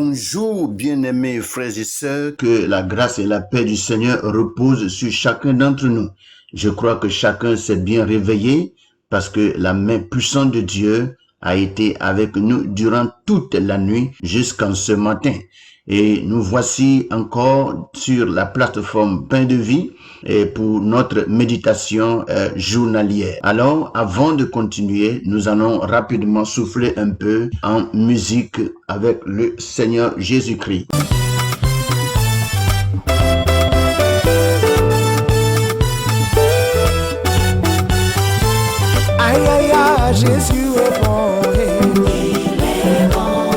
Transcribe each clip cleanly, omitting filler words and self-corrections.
Bonjour, bien-aimés frères et sœurs, que la grâce et la paix du Seigneur reposent sur chacun d'entre nous. Je crois que chacun s'est bien réveillé parce que la main puissante de Dieu a été avec nous durant toute la nuit jusqu'en ce matin. Et nous voici encore sur la plateforme Pain de Vie et pour notre méditation journalière. Alors, avant de continuer, nous allons rapidement souffler un peu en musique avec le Seigneur Jésus-Christ. Aïe aïe aïe, Jésus est bon, Il est bon.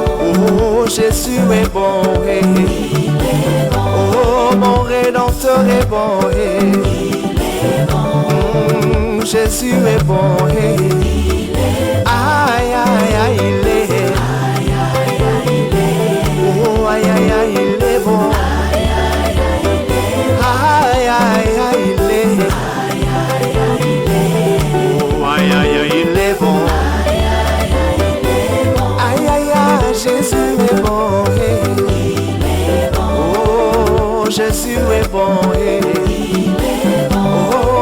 oh Jésus est bon, Il est bon. oh mon Rédempteur est bon, Il est bon. Jésus est bon, Il est bon. aïe aïe aïe il est, Aïe aïe aïe il est. oh aïe aïe aïe il est bon, Aïe aïe aïe il est. aïe aïe aïe il est, Aïe aïe aïe il est. oh aïe aïe aïe il est bon, Aïe aïe aïe il est bon. aïe aïe aïe Jésus est bon, Il est bon. oh Jésus est bon, Il est bon.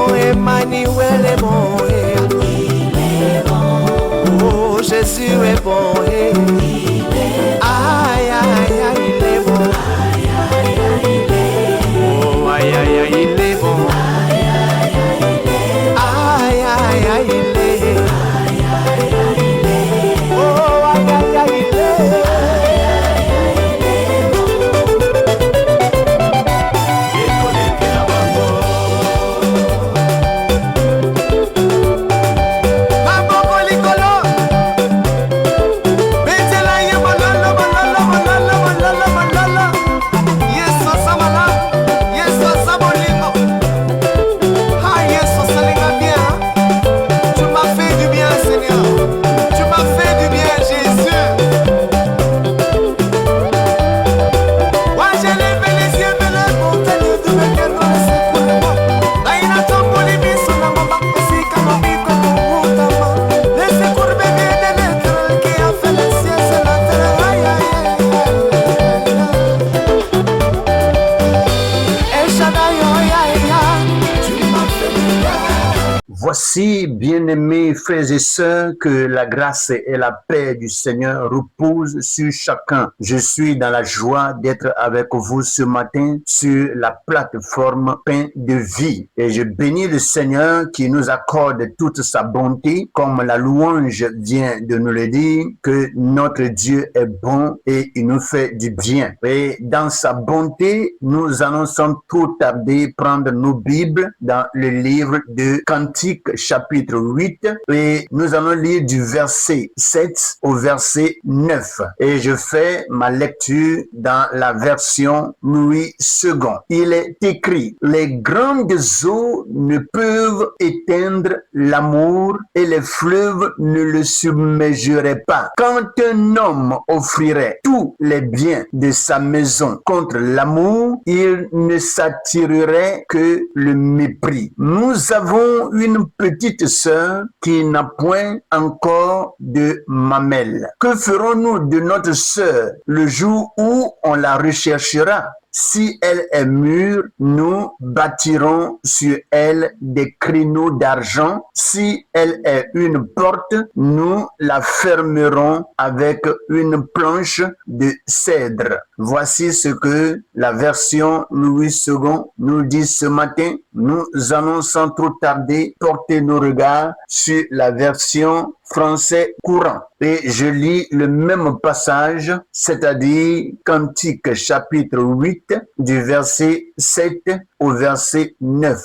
oh Emmanuel est bon, Il est bon. oh Jésus est bon, Il est bon. aïe aïe aïe il est bon, Aïe aïe aïe il est. oh aïe aïe aïe il est bon, Aïe aïe aïe il est. aïe aïe aïe il est, Aïe aïe aïe il est. oh aïe aïe aïe il est. Maboko likolo, betela ye mololo mololo mololo mololo mololo. Yesu asamala, Yesu asabolingo. Ah Yesu asalinga bien. Tu m'as fait du bien Seigneur. Tu m'as fait du bien Jésus. Moi j'ai levé les yeux vers la montagne d'où me viendra le secours. Naina tomboli biso na mabako sika mabiko kumutama. Le secours me vient de l'Éternel qui a fait les cieux et la terre. Aïe aïe aïe aïe. El Shaddai, aïe aïe aïe. Tu m'as fait du bien. Voici, bien-aimés frères et sœurs, que la grâce et la paix du Seigneur reposent sur chacun. Je suis dans la joie d'être avec vous ce matin sur la plateforme Pain de Vie. Et je bénis le Seigneur qui nous accorde toute sa bonté, comme la louange vient de nous le dire, que notre Dieu est bon et il nous fait du bien. Et dans sa bonté, nous allons sans trop tarder prendre nos Bibles dans le livre de Cantique chapitre 8 et nous allons lire du verset 7 au verset 9 et je fais ma lecture dans la version Louis II. Il est écrit: les grandes eaux ne peuvent éteindre l'amour et les fleuves ne le submergeraient pas. Quand un homme offrirait tous les biens de sa maison contre l'amour, il ne s'attirerait que le mépris. Nous avons une petite sœur qui n'a point encore de mamelle. Que ferons-nous de notre sœur le jour où on la recherchera? Si elle est mûre, nous bâtirons sur elle des créneaux d'argent. Si elle est une porte, nous la fermerons avec une planche de cèdre. Voici ce que la version Louis II nous dit ce matin. Nous allons sans trop tarder porter nos regards sur la version français courant. Et je lis le même passage, c'est-à-dire Cantique chapitre 8 du verset 7 au verset 9.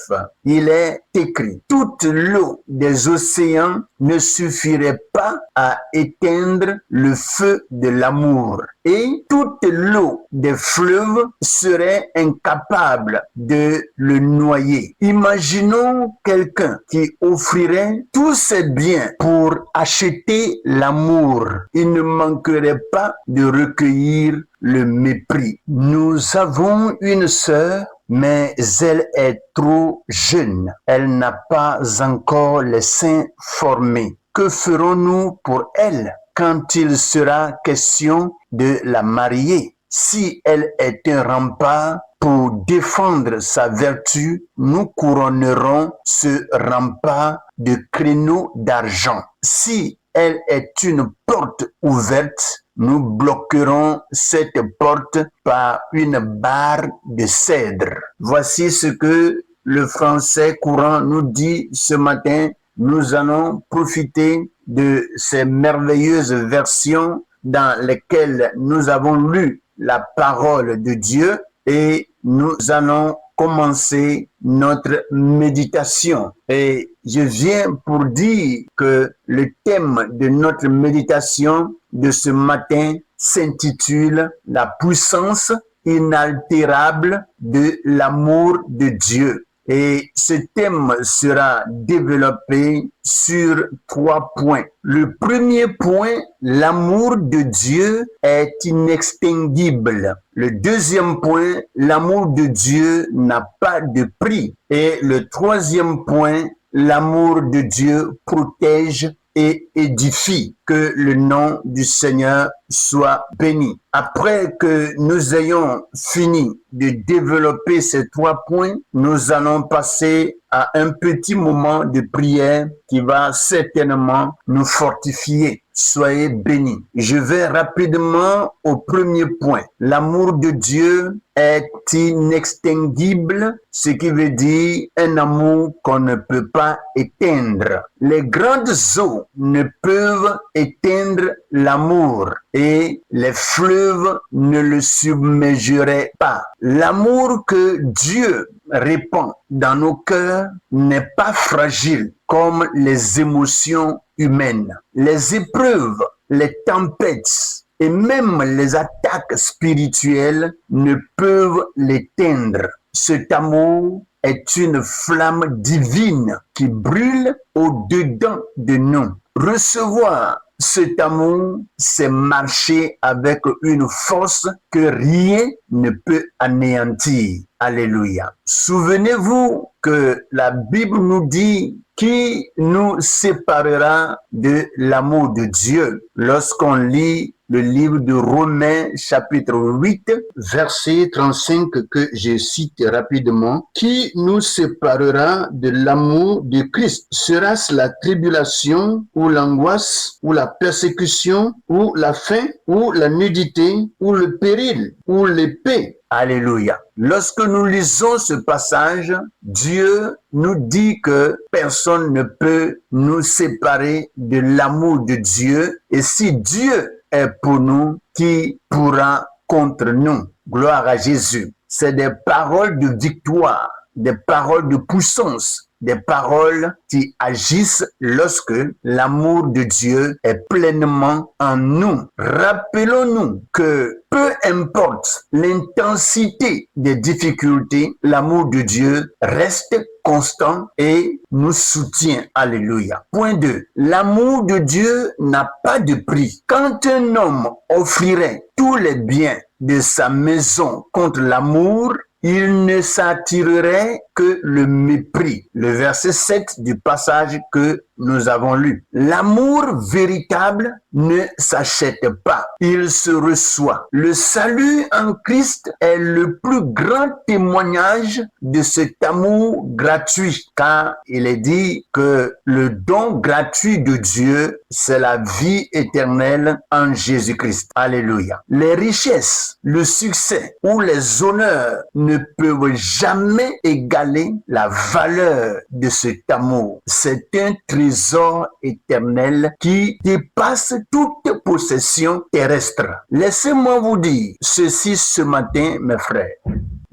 Il est écrit: toute l'eau des océans ne suffirait pas à éteindre le feu de l'amour, et toute l'eau des fleuves serait incapable de le noyer. Imaginons quelqu'un qui offrirait tous ses biens pour acheter l'amour. Il ne manquerait pas de recueillir le mépris. Nous avons une sœur, mais elle est trop jeune. Elle n'a pas encore les seins formés. Que ferons-nous pour elle? quand il sera question de la marier. Si elle est un rempart pour défendre sa vertu, nous couronnerons ce rempart de créneaux d'argent. Si elle est une porte ouverte, nous bloquerons cette porte par une barre de cèdre. Voici ce que le français courant nous dit ce matin. Nous allons profiter de ces merveilleuses versions dans lesquelles nous avons lu la parole de Dieu et nous allons commencer notre méditation. Et je viens pour dire que le thème de notre méditation de ce matin s'intitule « La puissance inaltérable de l'amour de Dieu ». Et ce thème sera développé sur 3 points. Le premier point, l'amour de Dieu est inextinguible. Le deuxième point, l'amour de Dieu n'a pas de prix. Et le troisième point, l'amour de Dieu protège et édifie. Que le nom du Seigneur soit béni. Après que nous ayons fini de développer ces 3 points, nous allons passer à un petit moment de prière qui va certainement nous fortifier. Soyez bénis. Je vais rapidement au premier point. L'amour de Dieu est inextinguible, ce qui veut dire un amour qu'on ne peut pas éteindre. Les grandes eaux ne peuvent éteindre l'amour et les fleuves ne le submergeraient pas. L'amour que Dieu répand dans nos cœurs n'est pas fragile comme les émotions humaines. Les épreuves, les tempêtes et même les attaques spirituelles ne peuvent l'éteindre. Cet amour est une flamme divine qui brûle au-dedans de nous. Recevoir cet amour, c'est marcher avec une force que rien ne peut anéantir. Alléluia. Souvenez-vous que la Bible nous dit qui nous séparera de l'amour de Dieu. Lorsqu'on lit le livre de Romains chapitre 8, verset 35 que je cite rapidement. Qui nous séparera de l'amour de Christ? Sera-ce la tribulation ou l'angoisse ou la persécution ou la faim ou la nudité ou le péril ou l'épée? Alléluia. Lorsque nous lisons ce passage, Dieu nous dit que personne ne peut nous séparer de l'amour de Dieu. Et si Dieu est pour nous, qui pourra contre nous? Gloire à Jésus. C'est des paroles de victoire, des paroles de puissance, des paroles qui agissent lorsque l'amour de Dieu est pleinement en nous. Rappelons-nous que peu importe l'intensité des difficultés, l'amour de Dieu reste constant et nous soutient. Alléluia. Point 2. L'amour de Dieu n'a pas de prix. Quand un homme offrirait tous les biens de sa maison contre l'amour, il ne s'attirerait que le mépris. Le verset 7 du passage que nous avons lu. L'amour véritable ne s'achète pas, il se reçoit. Le salut en Christ est le plus grand témoignage de cet amour gratuit, car il est dit que le don gratuit de Dieu, c'est la vie éternelle en Jésus-Christ. Alléluia. Les richesses, le succès ou les honneurs ne peuvent jamais égaler la valeur de cet amour. C'est un trésor éternel qui dépasse toute possession terrestre. Laissez-moi vous dire ceci ce matin, mes frères.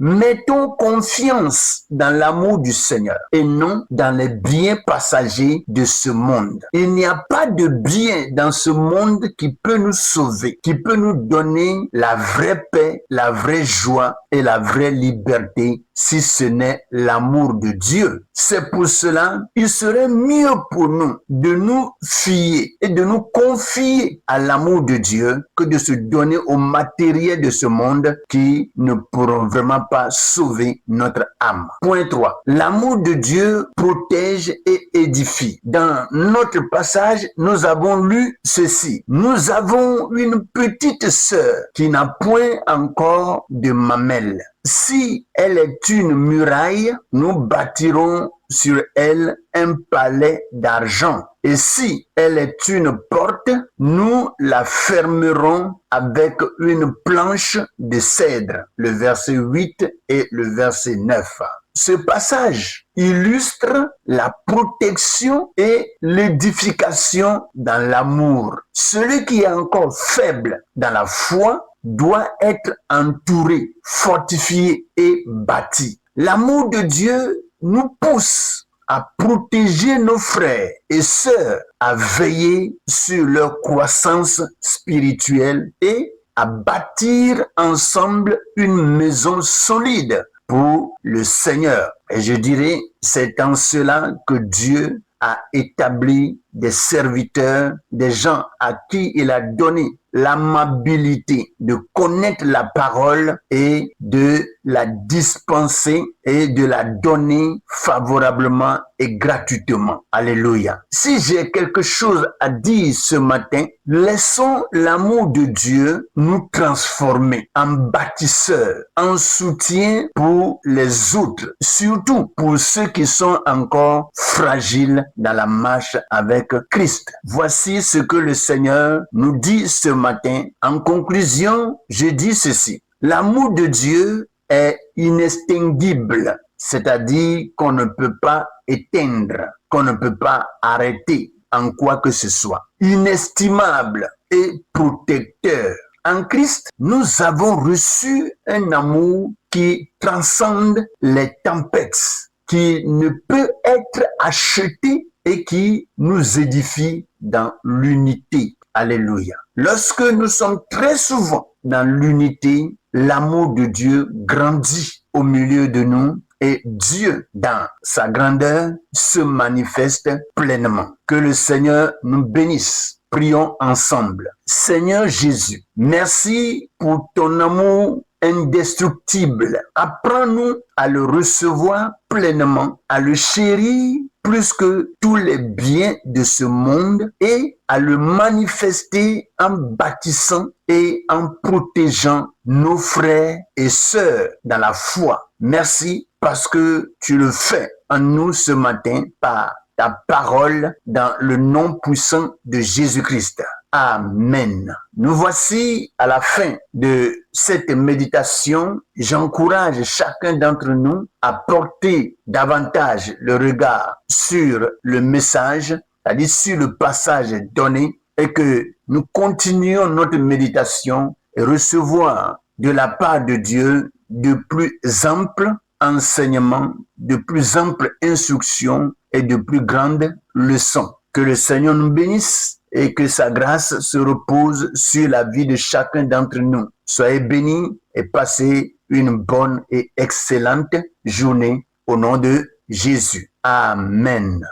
Mettons confiance dans l'amour du Seigneur et non dans les biens passagers de ce monde. Il n'y a pas de bien dans ce monde qui peut nous sauver, qui peut nous donner la vraie paix, la vraie joie et la vraie liberté si ce n'est l'amour de Dieu. C'est pour cela, il serait mieux pour nous de nous fier et de nous confier à l'amour de Dieu que de se donner au matériel de ce monde qui ne pourront vraiment pas sauver notre âme. Point 3. L'amour de Dieu protège et édifie. Dans notre passage, nous avons lu ceci. Nous avons une petite sœur qui n'a point encore de mamelle. Si elle est une muraille, nous bâtirons sur elle un palais d'argent. Et si elle est une porte, nous la fermerons avec une planche de cèdre. Le verset 8 et le verset 9. Ce passage illustre la protection et l'édification dans l'amour. Celui qui est encore faible dans la foi doit être entouré, fortifié et bâti. L'amour de Dieu nous pousse à protéger nos frères et sœurs, à veiller sur leur croissance spirituelle et à bâtir ensemble une maison solide pour le Seigneur. Et je dirais, c'est en cela que Dieu a établi des serviteurs, des gens à qui il a donné l'amabilité de connaître la parole et de la dispenser et de la donner favorablement et gratuitement. Alléluia. Si j'ai quelque chose à dire ce matin, laissons l'amour de Dieu nous transformer en bâtisseurs, en soutien pour les autres, surtout pour ceux qui sont encore fragiles dans la marche avec Christ. Voici ce que le Seigneur nous dit ce matin. En conclusion, je dis ceci. L'amour de Dieu est inextinguible, c'est-à-dire qu'on ne peut pas éteindre, qu'on ne peut pas arrêter en quoi que ce soit. Inestimable et protecteur. En Christ, nous avons reçu un amour qui transcende les tempêtes, qui ne peut être acheté et qui nous édifie dans l'unité. Alléluia. Lorsque nous sommes très souvent dans l'unité, l'amour de Dieu grandit au milieu de nous et Dieu, dans sa grandeur, se manifeste pleinement. Que le Seigneur nous bénisse. Prions ensemble. Seigneur Jésus, merci pour ton amour indestructible. Apprends-nous à le recevoir pleinement, à le chérir plus que tous les biens de ce monde et à le manifester en bâtissant et en protégeant nos frères et sœurs dans la foi. Merci parce que tu le fais en nous ce matin par ta parole dans le nom puissant de Jésus-Christ. Amen. Nous voici à la fin de cette méditation. J'encourage chacun d'entre nous à porter davantage le regard sur le message, c'est-à-dire sur le passage donné, et que nous continuions notre méditation et recevoir de la part de Dieu de plus amples enseignements, de plus amples instructions et de plus grandes leçons. Que le Seigneur nous bénisse et que sa grâce se repose sur la vie de chacun d'entre nous. Soyez bénis et passez une bonne et excellente journée au nom de Jésus. Amen.